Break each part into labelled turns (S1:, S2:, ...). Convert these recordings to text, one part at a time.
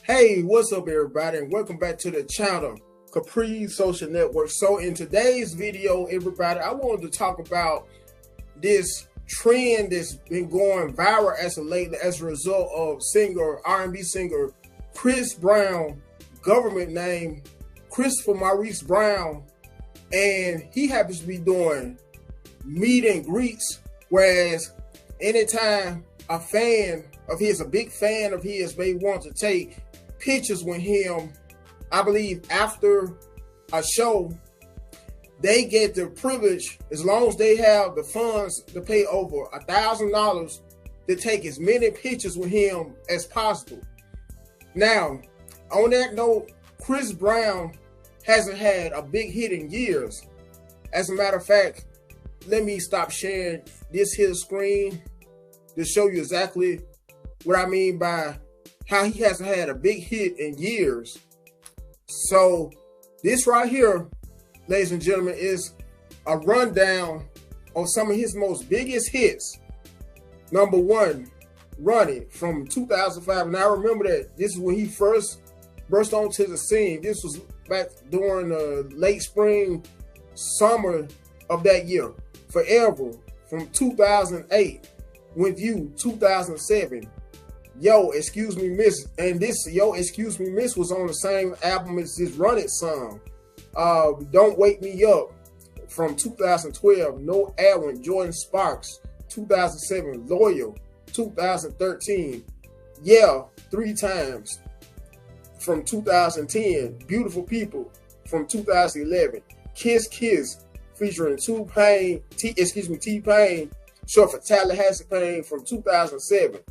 S1: Hey, what's up everybody, and welcome back to the channel, Capri Social Network. So in today's video, everybody, I wanted to talk about this trend that's been going viral as of lately as a result of R&B singer Chris Brown, government name Christopher Maurice Brown, and he happens to be doing meet and greets, whereas anytime a big fan of his may want to take pictures with him, I believe after a show, they get the privilege, as long as they have the funds, to pay over $1,000 to take as many pictures with him as possible. Now, on that note, Chris Brown hasn't had a big hit in years. As a matter of fact, let me stop sharing this here screen to show you exactly what I mean by how he hasn't had a big hit in years. So this right here, ladies and gentlemen, is a rundown of some of his most biggest hits. Number one, Run It from 2005. And I remember that this is when he first burst onto the scene. This was back during the late spring, summer of that year. Forever from 2008. With You 2007. Yo, Excuse Me Miss, and this Yo, Excuse Me Miss was on the same album as this Run It song. Don't Wake Me Up from 2012. No Edwin, Jordan Sparks 2007. Loyal 2013. Yeah, 3 Times from 2010. Beautiful People from 2011. Kiss Kiss featuring T-Pain, short for Tallahassee Pain, from 2007.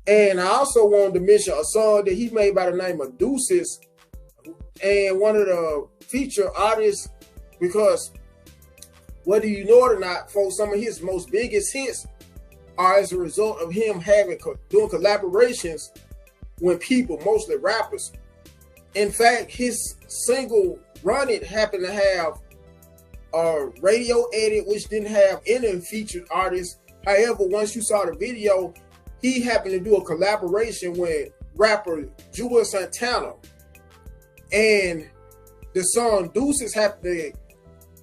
S1: And I also wanted to mention a song that he made by the name of Deuces, and one of the feature artists, because whether you know it or not, folks, some of his most biggest hits are as a result of him doing collaborations with people, mostly rappers. In fact, his single Run It happened to have a radio edit which didn't have any featured artists. However, once you saw the video, he happened to do a collaboration with rapper Juelz Santana. And the song Deuces happened to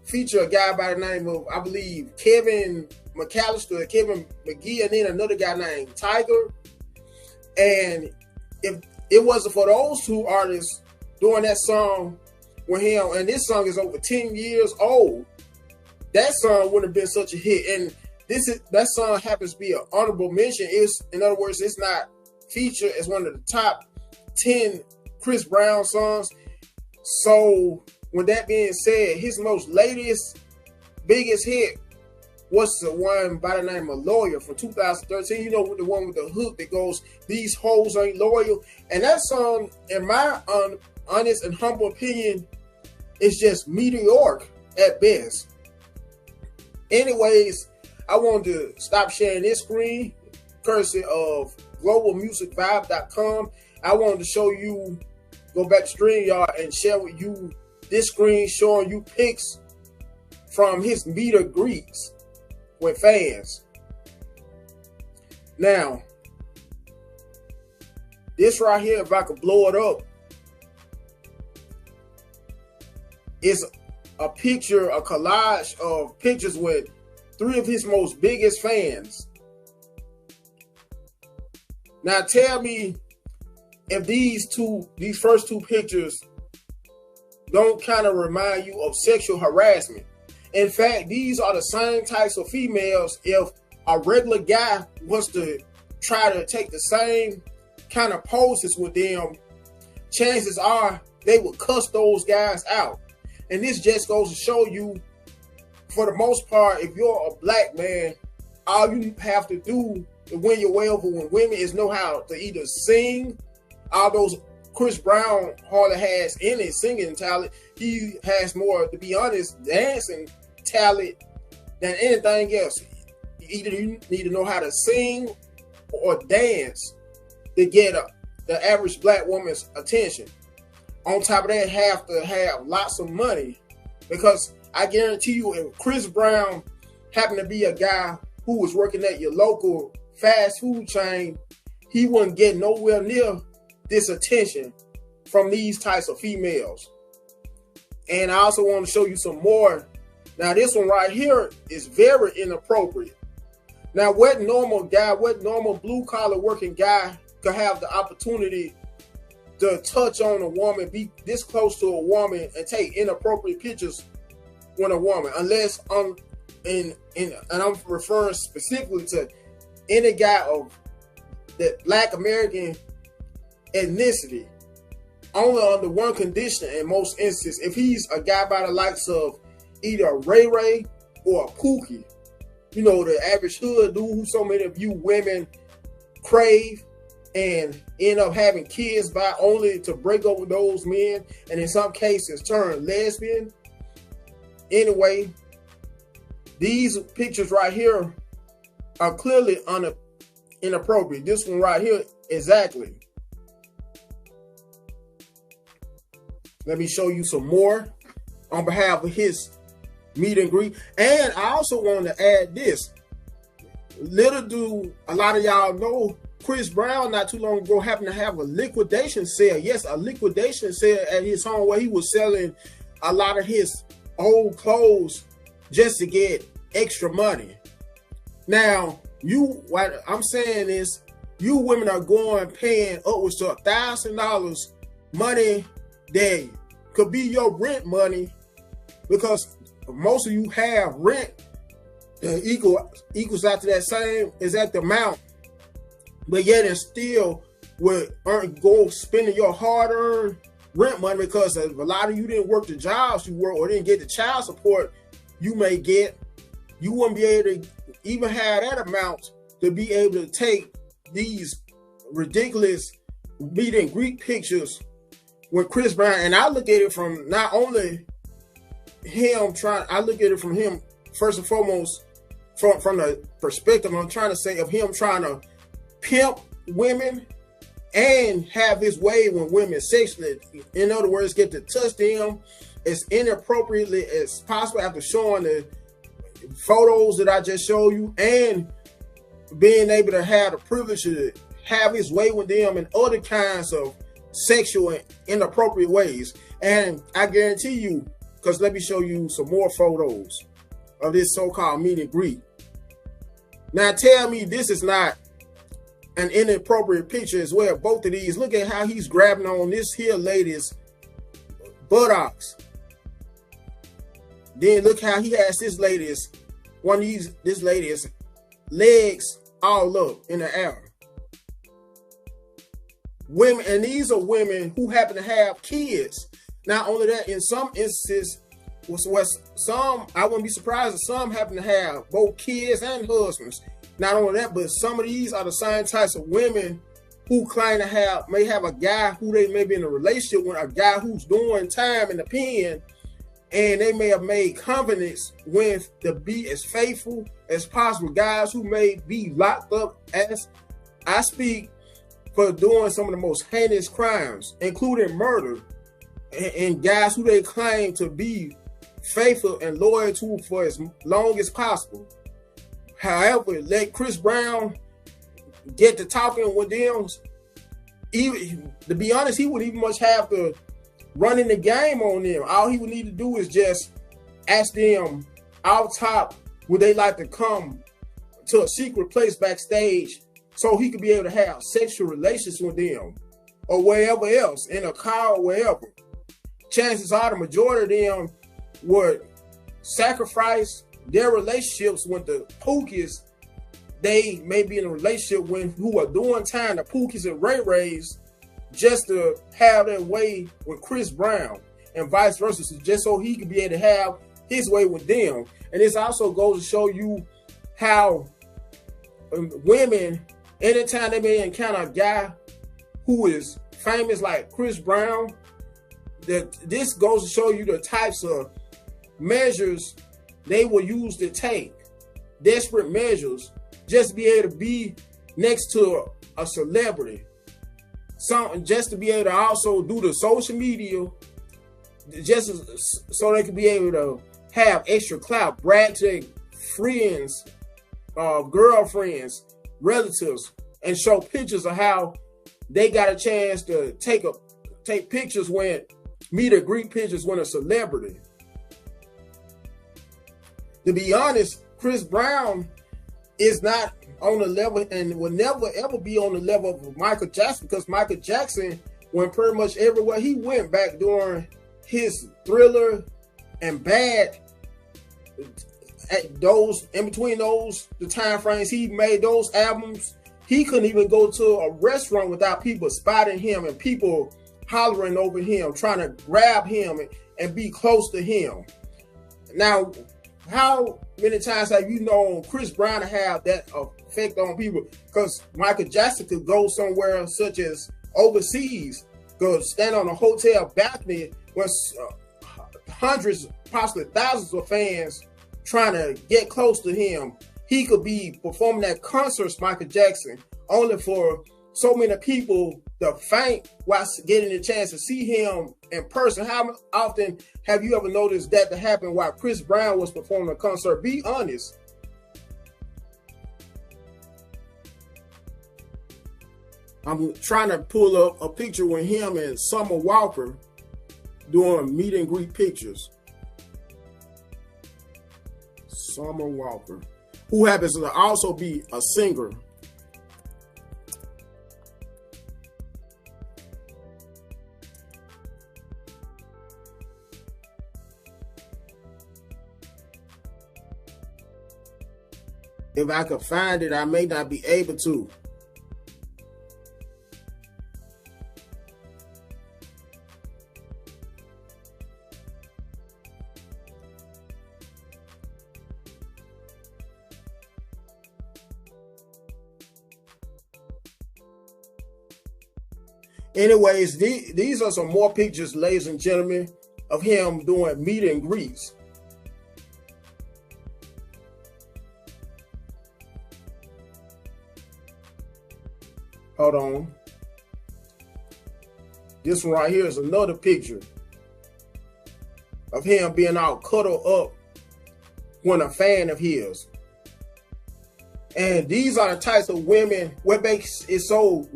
S1: feature a guy by the name of, I believe, Kevin McAllister, Kevin McGee, and then another guy named Tiger. And if it wasn't for those two artists doing that song with him, and this song is over 10 years old, that song wouldn't have been such a hit. And that song happens to be an honorable mention. In other words, it's not featured as one of the top 10 Chris Brown songs. So with that being said, his most biggest hit was the one by the name of Loyal from 2013. You know, the one with the hook that goes, "These hoes ain't loyal." And that song, in my honest and humble opinion, is just meteoric at best. Anyways, I wanted to stop sharing this screen, courtesy of globalmusicvibe.com. I wanted to show you, go back to StreamYard and share with you this screen showing you pics from his meet and greets with fans. Now, this right here, if I could blow it up, is a picture, a collage of pictures with 3 of his most biggest fans. Now tell me if these first 2 pictures don't kind of remind you of sexual harassment. In fact, these are the same types of females. If a regular guy wants to try to take the same kind of poses with them, chances are they would cuss those guys out. And this just goes to show you, for the most part, if you're a black man, all you have to do to win your way over with women is know how to either sing. Although Chris Brown hardly has any singing talent, he has more, to be honest, dancing talent than anything else. Either you need to know how to sing or dance to get the average black woman's attention. On top of that, have to have lots of money, because I guarantee you, if Chris Brown happened to be a guy who was working at your local fast food chain, he wouldn't get nowhere near this attention from these types of females. And I also want to show you some more. Now, this one right here is very inappropriate. Now, what normal guy, what normal blue-collar working guy could have the opportunity to touch on a woman, be this close to a woman, and take inappropriate pictures with a woman? Unless and I'm referring specifically to any guy of the Black American ethnicity, only under one condition in most instances: if he's a guy by the likes of either a Ray Ray or a Pookie, you know, the average hood dude who so many of you women crave and end up having kids by, only to break up with those men and in some cases turn lesbian. Anyway, these pictures right here are clearly inappropriate. This one right here, exactly. Let me show you some more on behalf of his meet and greet. And I also want to add this. Little do a lot of y'all know, Chris Brown not too long ago happened to have a liquidation sale. Yes, a liquidation sale at his home where he was selling a lot of his old clothes just to get extra money. Now, what I'm saying is, you women are paying upwards to $1,000 money that could be your rent money, because most of you have rent equals out to that same exact amount, but yet and still would go spending your hard-earned rent money, because a lot of you didn't work the jobs you work or didn't get the child support you may get. You wouldn't be able to even have that amount to be able to take these ridiculous meet and greet pictures with Chris Brown. And I look at it from not only him I look at it from him first and foremost from the perspective I'm trying to say of him trying to pimp women and have his way with women sexually. In other words, get to touch them as inappropriately as possible after showing the photos that I just showed you, and being able to have the privilege to have his way with them in other kinds of sexual and inappropriate ways. And I guarantee you, because let me show you some more photos of this so-called meet and greet. Now tell me this is not an inappropriate picture as well. Both of these, look at how he's grabbing on this here lady's buttocks. Then look how he has this lady's legs all up in the air. Women, and these are women who happen to have kids. Not only that, in some instances, I wouldn't be surprised if some happen to have both kids and husbands. Not only that, but some of these are the same types of women who claim to may have a guy who they may be in a relationship with, a guy who's doing time in the pen, and they may have made covenants with to be as faithful as possible. Guys who may be locked up as I speak for doing some of the most heinous crimes, including murder, and guys who they claim to be faithful and loyal to for as long as possible. However, let Chris Brown get to talking with them. Even, to be honest, he wouldn't even much have to run in the game on them. All he would need to do is just ask them out top, would they like to come to a secret place backstage so he could be able to have sexual relations with them, or wherever else, in a car or wherever. Chances are the majority of them would sacrifice their relationships with the Pookies they may be in a relationship with, who are doing time, the Pookies and Ray Rays, just to have their way with Chris Brown, and vice versa, just so he could be able to have his way with them. And this also goes to show you how women, anytime they may encounter a guy who is famous like Chris Brown, that this goes to show you the types of measures they will use to take, desperate measures, just to be able to be next to a celebrity. Something just to be able to also do the social media, just so they can be able to have extra clout, brag to their friends, girlfriends, relatives, and show pictures of how they got a chance to take pictures when meet and greet pictures when a celebrity. To be honest, Chris Brown is not on the level and will never ever be on the level of Michael Jackson, because Michael Jackson went pretty much everywhere he went back during his Thriller and Bad. At those in between those the time frames he made those albums, he couldn't even go to a restaurant without people spotting him and people hollering over him, trying to grab him and be close to him. Now, how many times have you known Chris Brown to have that effect on people? Because Michael Jackson could go somewhere such as overseas, go stand on a hotel balcony with hundreds, possibly thousands of fans trying to get close to him. He could be performing at concerts, Michael Jackson, only for so many people to faint while getting a chance to see him in person. How often have you ever noticed that to happen while Chris Brown was performing a concert? Be honest. I'm trying to pull up a picture with him and Summer Walker doing meet and greet pictures. Summer Walker, who happens to also be a singer. If I could find it, I may not be able to. Anyways, these are some more pictures, ladies and gentlemen, of him doing meet and greets. Hold on. This one right here is another picture of him being all cuddled up when a fan of his. And these are the types of women, what makes it so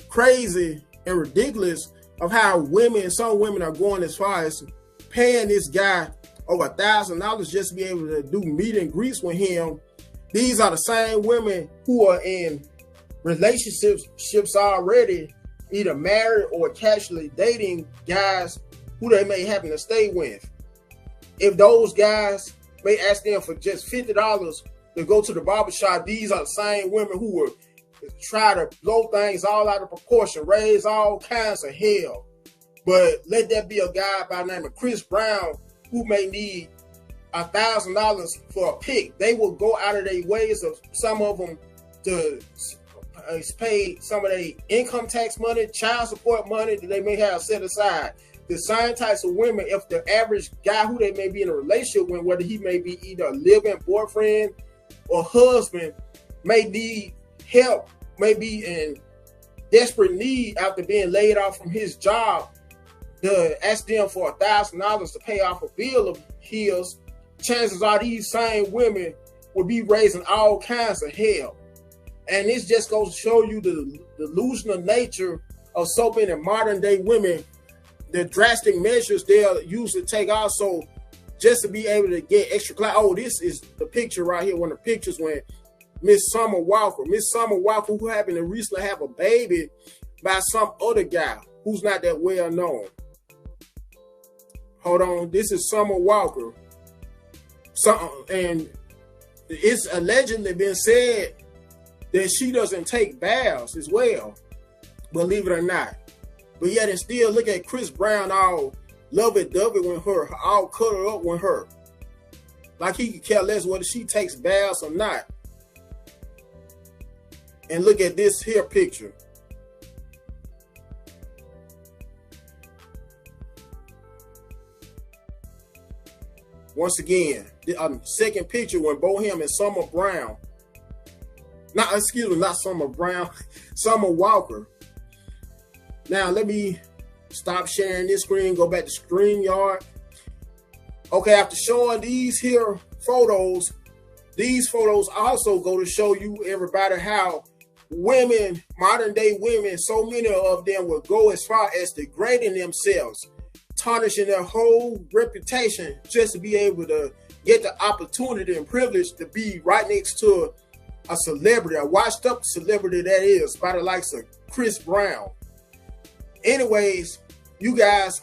S1: crazy and ridiculous of how some women are going as far as paying this guy over $1,000 just to be able to do meet and greets with him. These are the same women who are in relationships already, either married or casually dating guys who they may happen to stay with. If those guys may ask them for just $50 to go to the barbershop, these are the same women who will try to blow things all out of proportion, raise all kinds of hell. But let that be a guy by the name of Chris Brown who may need $1,000 for a pic. They will go out of their ways, of some of them, to pay some of their income tax money, child support money that they may have set aside. The same types of women, if the average guy who they may be in a relationship with, whether he may be either a live-in boyfriend or husband, may need help, may be in desperate need after being laid off from his job, to ask them for $1,000 to pay off a bill of his, chances are these same women will be raising all kinds of hell. And this just goes to show you the delusional nature of so many modern day women, the drastic measures they'll use to take also just to be able to get extra clout. Oh, this is the picture right here. One of the pictures when Miss Summer Walker, who happened to recently have a baby by some other guy who's not that well known. Hold on, this is Summer Walker. And it's allegedly been said that she doesn't take baths as well, believe it or not. But yet and still look at Chris Brown all lovey-dovey with her, all cuddled up with her. Like he could care less whether she takes baths or not. And look at this here picture. Once again, the second picture when both him and Summer Brown, not Summer Brown, Summer Walker. Now let me stop sharing this screen, go back to StreamYard. Okay, after showing these photos also go to show you everybody how women, modern day women, so many of them will go as far as degrading themselves, tarnishing their whole reputation just to be able to get the opportunity and privilege to be right next to a celebrity, a washed up celebrity that is, by the likes of Chris Brown. Anyways, you guys,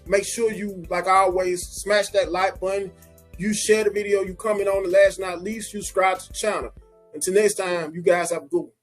S1: make sure you, like always, smash that like button. You share the video, you comment on the last, not least, you subscribe to the channel. Until next time, you guys have a good one.